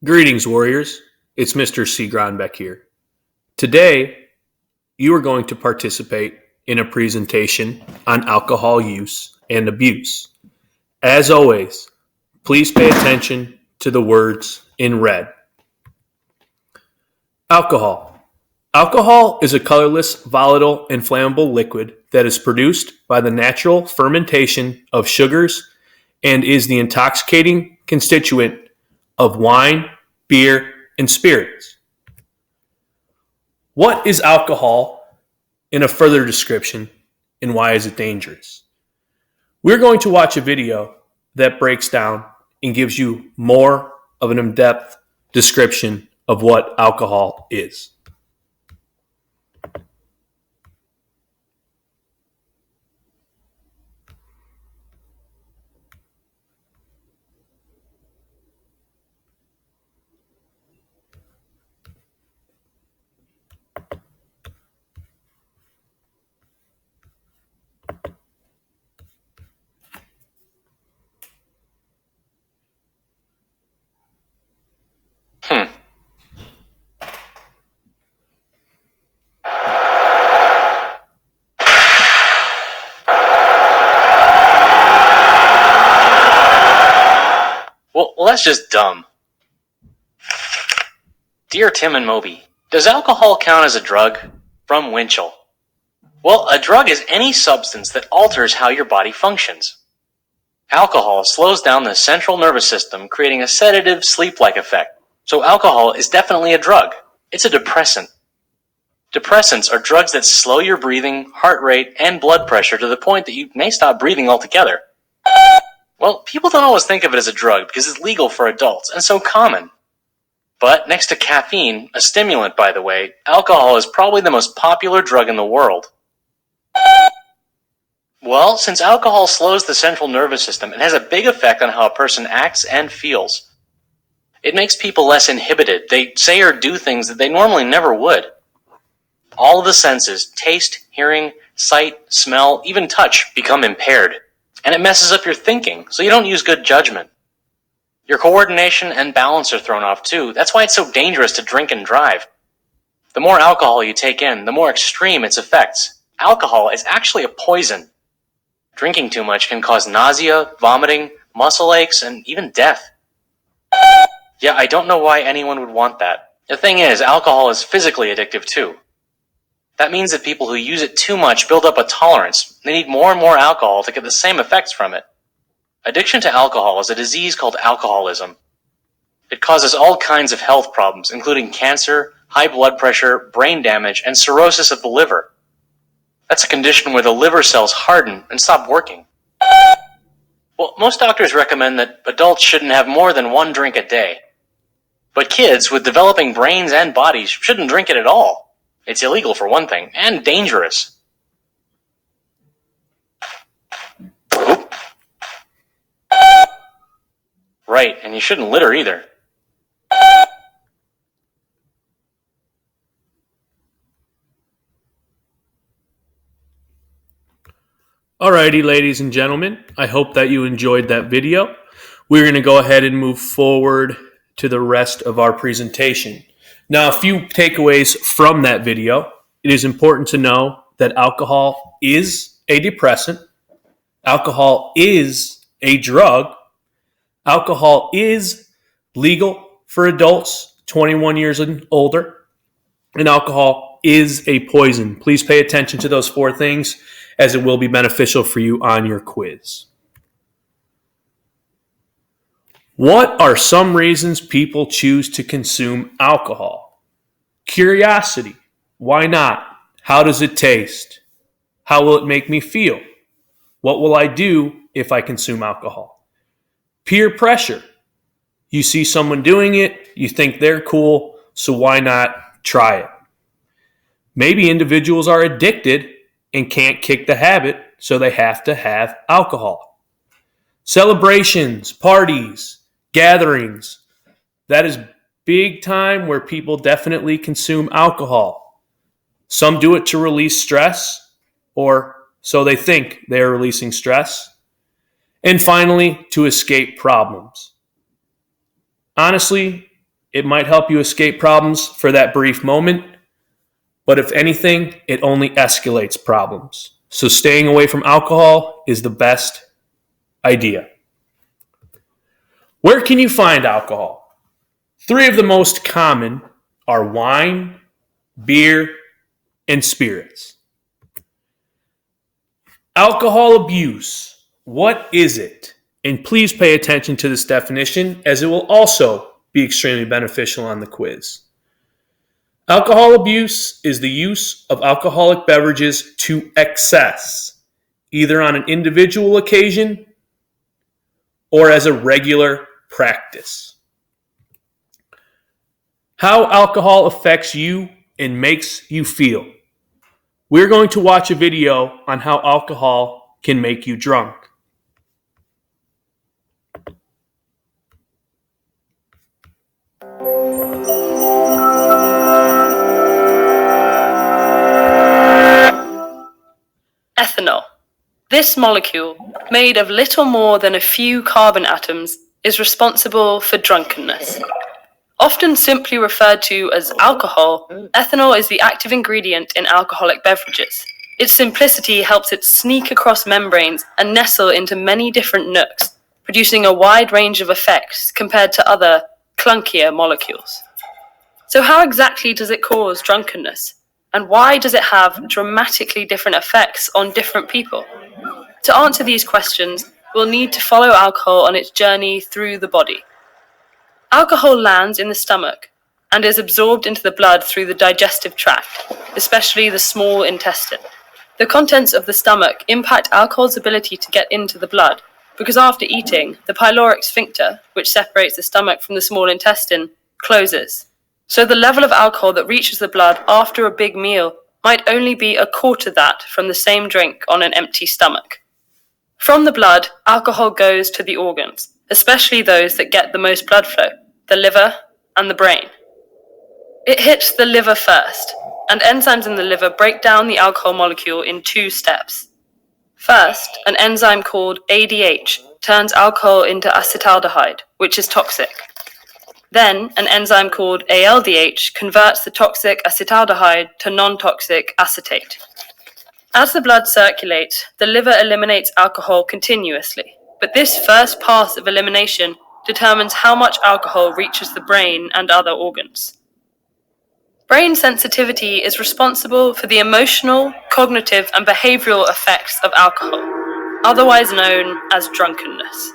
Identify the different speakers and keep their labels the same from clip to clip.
Speaker 1: Greetings, warriors. It's Mr. C. Gronbeck here. Today, you are going to participate in a presentation on alcohol use and abuse. As always, please pay attention to the words in red. Alcohol. Alcohol is a colorless, volatile, and flammable liquid that is produced by the natural fermentation of sugars and is the intoxicating constituent of wine, beer, and spirits. What is alcohol in a further description, and why is it dangerous? We're going to watch a video that breaks down and gives you more of an in-depth description of what alcohol is.
Speaker 2: Well, that's just dumb. Dear Tim and Moby, does alcohol count as a drug? From Winchell. Well, a drug is any substance that alters how your body functions. Alcohol slows down the central nervous system, creating a sedative, sleep-like effect. So alcohol is definitely a drug. It's a depressant. Depressants are drugs that slow your breathing, heart rate, and blood pressure to the point that you may stop breathing altogether. Well, people don't always think of it as a drug because it's legal for adults and so common. But next to caffeine, a stimulant by the way, alcohol is probably the most popular drug in the world. Well, since alcohol slows the central nervous system, it has a big effect on how a person acts and feels. It makes people less inhibited. They say or do things that they normally never would. All of the senses, taste, hearing, sight, smell, even touch, become impaired. And it messes up your thinking, so you don't use good judgment. Your coordination and balance are thrown off too. That's why it's so dangerous to drink and drive. The more alcohol you take in, the more extreme its effects. Alcohol is actually a poison. Drinking too much can cause nausea, vomiting, muscle aches, and even death. Yeah, I don't know why anyone would want that. The thing is, alcohol is physically addictive too. That means that people who use it too much build up a tolerance. They need more and more alcohol to get the same effects from it. Addiction to alcohol is a disease called alcoholism. It causes all kinds of health problems, including cancer, high blood pressure, brain damage, and cirrhosis of the liver. That's a condition where the liver cells harden and stop working. Well, most doctors recommend that adults shouldn't have more than one drink a day. But kids with developing brains and bodies shouldn't drink it at all. It's illegal for one thing, and dangerous. Oop. Right, and you shouldn't litter either.
Speaker 1: Alrighty, ladies and gentlemen, I hope that you enjoyed that video. We're going to go ahead and move forward to the rest of our presentation. Now, a few takeaways from that video. It is important to know that alcohol is a depressant. Alcohol is a drug. Alcohol is legal for adults 21 years and older. And alcohol is a poison. Please pay attention to those four things as it will be beneficial for you on your quiz. What are some reasons people choose to consume alcohol? Curiosity. Why not? How does it taste? How will it make me feel? What will I do if I consume alcohol? Peer pressure. You see someone doing it, you think they're cool, so why not try it? Maybe individuals are addicted and can't kick the habit, so they have to have alcohol. Celebrations, parties, gatherings. That is big time where people definitely consume alcohol. Some do it to release stress, or so they think they are releasing stress. And finally, to escape problems. Honestly, It might help you escape problems for that brief moment, but if anything, it only escalates problems. So staying away from alcohol is the best idea. Where can you find alcohol? 3 of the most common are wine, beer, and spirits. Alcohol abuse. What is it? And please pay attention to this definition, as it will also be extremely beneficial on the quiz. Alcohol abuse is the use of alcoholic beverages to excess, either on an individual occasion or as a regular practice. How alcohol affects you and makes you feel. We're going to watch a video on how alcohol can make you drunk.
Speaker 3: Ethanol. This molecule, made of little more than a few carbon atoms, is responsible for drunkenness. Often simply referred to as alcohol, ethanol is the active ingredient in alcoholic beverages. Its simplicity helps it sneak across membranes and nestle into many different nooks, producing a wide range of effects compared to other, clunkier molecules. So how exactly does it cause drunkenness? And why does it have dramatically different effects on different people? To answer these questions, we'll need to follow alcohol on its journey through the body. Alcohol lands in the stomach and is absorbed into the blood through the digestive tract, especially the small intestine. The contents of the stomach impact alcohol's ability to get into the blood, because after eating, the pyloric sphincter, which separates the stomach from the small intestine, closes. So the level of alcohol that reaches the blood after a big meal might only be a quarter that from the same drink on an empty stomach. From the blood, alcohol goes to the organs, especially those that get the most blood flow, the liver and the brain. It hits the liver first, and enzymes in the liver break down the alcohol molecule in 2 steps. First, an enzyme called ADH turns alcohol into acetaldehyde, which is toxic. Then, an enzyme called ALDH converts the toxic acetaldehyde to non-toxic acetate. As the blood circulates, the liver eliminates alcohol continuously, but this first pass of elimination determines how much alcohol reaches the brain and other organs. Brain sensitivity is responsible for the emotional, cognitive, and behavioral effects of alcohol, otherwise known as drunkenness.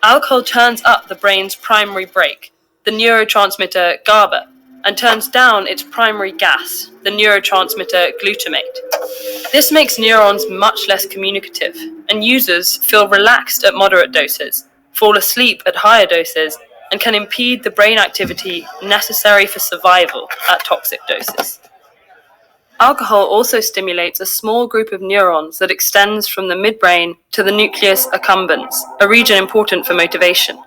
Speaker 3: Alcohol turns up the brain's primary brake, the neurotransmitter GABA, and turns down its primary gas, the neurotransmitter glutamate. This makes neurons much less communicative, and users feel relaxed at moderate doses, fall asleep at higher doses, and can impede the brain activity necessary for survival at toxic doses. Alcohol also stimulates a small group of neurons that extends from the midbrain to the nucleus accumbens, a region important for motivation.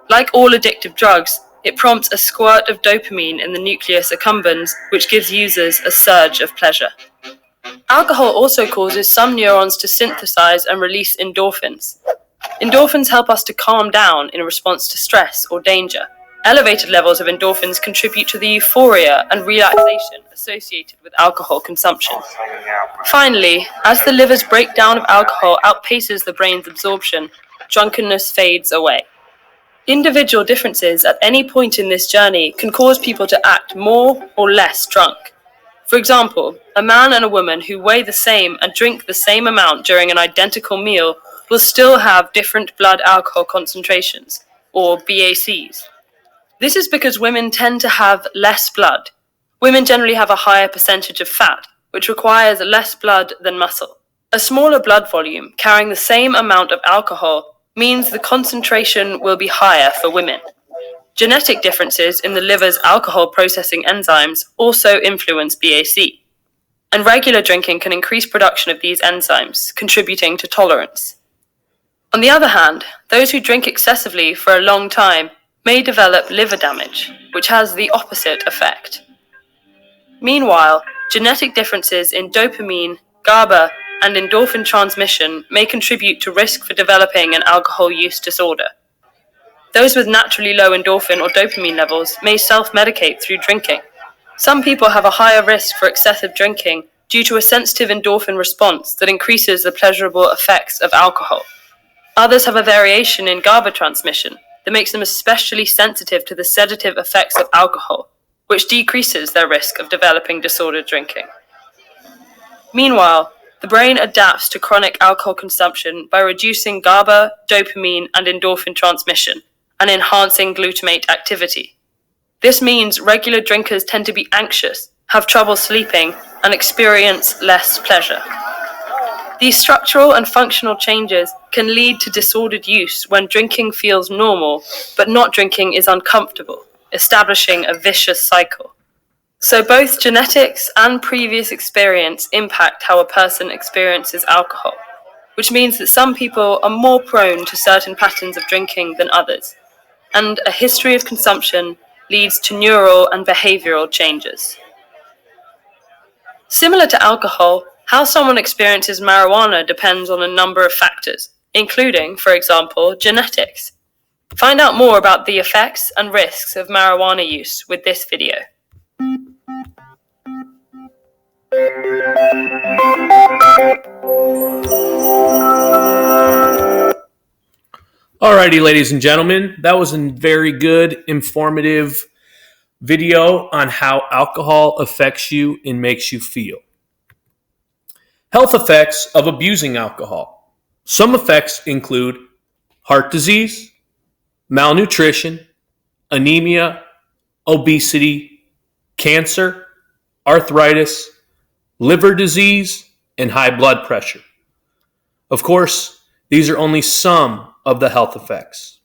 Speaker 3: Like all addictive drugs, it prompts a squirt of dopamine in the nucleus accumbens, which gives users a surge of pleasure. Alcohol also causes some neurons to synthesize and release endorphins. Endorphins help us to calm down in response to stress or danger. Elevated levels of endorphins contribute to the euphoria and relaxation associated with alcohol consumption. Finally, as the liver's breakdown of alcohol outpaces the brain's absorption, drunkenness fades away. Individual differences at any point in this journey can cause people to act more or less drunk. For example, a man and a woman who weigh the same and drink the same amount during an identical meal will still have different blood alcohol concentrations, or BACs. This is because women tend to have less blood. Women generally have a higher percentage of fat, which requires less blood than muscle. A smaller blood volume carrying the same amount of alcohol means the concentration will be higher for women. Genetic differences in the liver's alcohol processing enzymes also influence BAC, and regular drinking can increase production of these enzymes, contributing to tolerance. On the other hand, those who drink excessively for a long time may develop liver damage, which has the opposite effect. Meanwhile, genetic differences in dopamine, GABA, and endorphin transmission may contribute to risk for developing an alcohol use disorder. Those with naturally low endorphin or dopamine levels may self-medicate through drinking. Some people have a higher risk for excessive drinking due to a sensitive endorphin response that increases the pleasurable effects of alcohol. Others have a variation in GABA transmission that makes them especially sensitive to the sedative effects of alcohol, which decreases their risk of developing disordered drinking. Meanwhile, the brain adapts to chronic alcohol consumption by reducing GABA, dopamine, and endorphin transmission, and enhancing glutamate activity. This means regular drinkers tend to be anxious, have trouble sleeping, and experience less pleasure. These structural and functional changes can lead to disordered use when drinking feels normal, but not drinking is uncomfortable, establishing a vicious cycle. So both genetics and previous experience impact how a person experiences alcohol, which means that some people are more prone to certain patterns of drinking than others, and a history of consumption leads to neural and behavioral changes. Similar to alcohol, how someone experiences marijuana depends on a number of factors, including, for example, genetics. Find out more about the effects and risks of marijuana use with this video.
Speaker 1: Alrighty, ladies and gentlemen, that was a very good, informative video on how alcohol affects you and makes you feel. Health effects of abusing alcohol. Some effects include heart disease, malnutrition, anemia, obesity, cancer, arthritis, liver disease, and high blood pressure. Of course, these are only some of the health effects.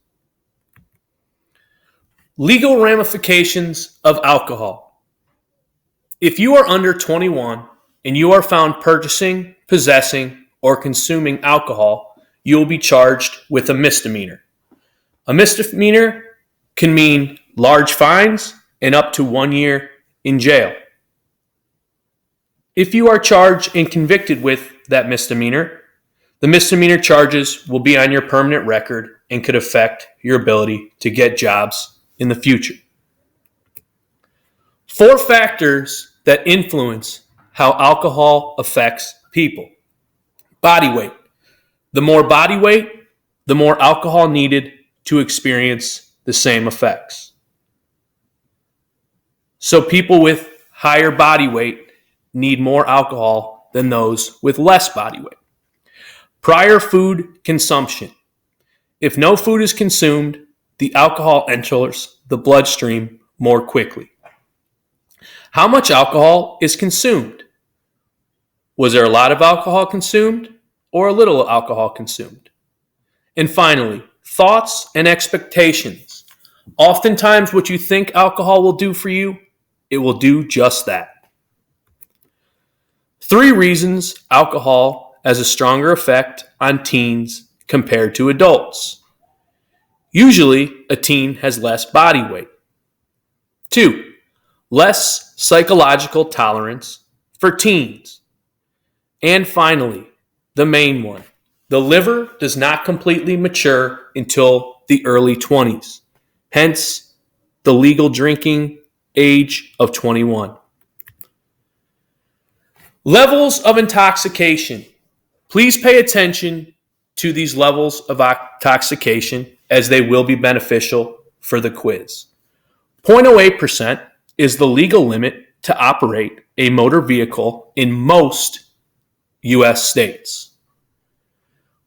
Speaker 1: Legal ramifications of alcohol. If you are under 21 and you are found purchasing, possessing, or consuming alcohol, you will be charged with a misdemeanor. A misdemeanor can mean large fines and up to 1 year in jail. If you are charged and convicted with that misdemeanor, the misdemeanor charges will be on your permanent record and could affect your ability to get jobs in the future. 4 factors that influence how alcohol affects people. Body weight. The more body weight, the more alcohol needed to experience the same effects. So people with higher body weight need more alcohol than those with less body weight. Prior food consumption. If no food is consumed, the alcohol enters the bloodstream more quickly. How much alcohol is consumed? Was there a lot of alcohol consumed or a little alcohol consumed? And finally, thoughts and expectations. Oftentimes what you think alcohol will do for you, it will do just that. 3 reasons alcohol has a stronger effect on teens compared to adults. Usually, a teen has less body weight. 2, less psychological tolerance for teens. And finally, the main one, the liver does not completely mature until the early 20s, hence the legal drinking age of 21. Levels of intoxication. Please pay attention to these levels of intoxication as they will be beneficial for the quiz. 0.08% is the legal limit to operate a motor vehicle in most U.S. states.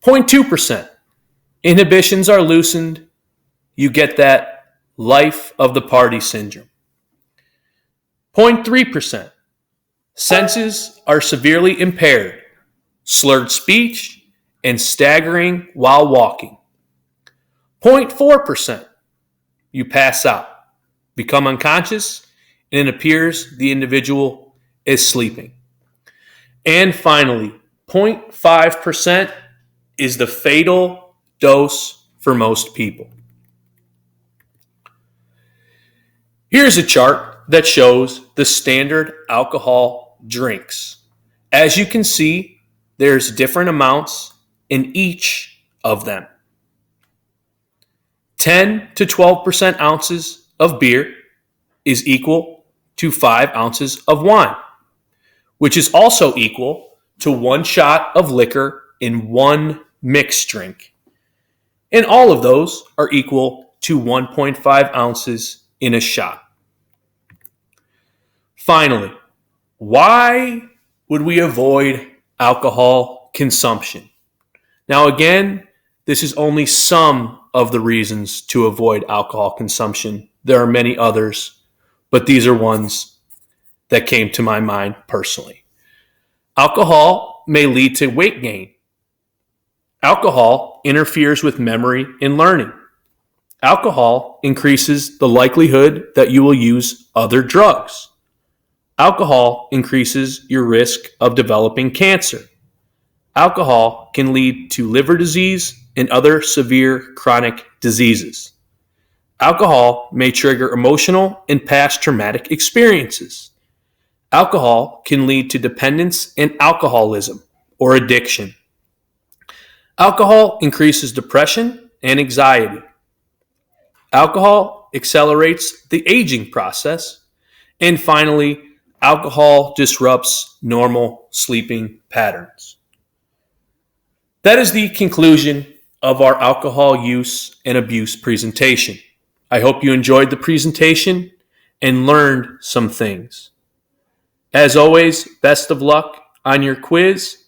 Speaker 1: 0.2%. Inhibitions are loosened. You get that life of the party syndrome. 0.3%. Senses are severely impaired, slurred speech, and staggering while walking. 0.4%. You pass out, become unconscious, and it appears the individual is sleeping. And finally, 0.5% is the fatal dose for most people. Here's a chart that shows the standard alcohol drinks. As you can see, there's different amounts in each of them. 10 to 12% ounces of beer is equal to 5 ounces of wine, which is also equal to 1 shot of liquor in 1 mixed drink. And all of those are equal to 1.5 ounces in a shot. Finally, why would we avoid alcohol consumption? Now, again, this is only some of the reasons to avoid alcohol consumption. There are many others, but these are ones that came to my mind personally. Alcohol may lead to weight gain. Alcohol interferes with memory and learning. Alcohol increases the likelihood that you will use other drugs. Alcohol increases your risk of developing cancer. Alcohol can lead to liver disease and other severe chronic diseases. Alcohol may trigger emotional and past traumatic experiences. Alcohol can lead to dependence and alcoholism or addiction. Alcohol increases depression and anxiety. Alcohol accelerates the aging process. And finally, alcohol disrupts normal sleeping patterns. That is the conclusion of our alcohol use and abuse presentation. I hope you enjoyed the presentation and learned some things. As always, best of luck on your quiz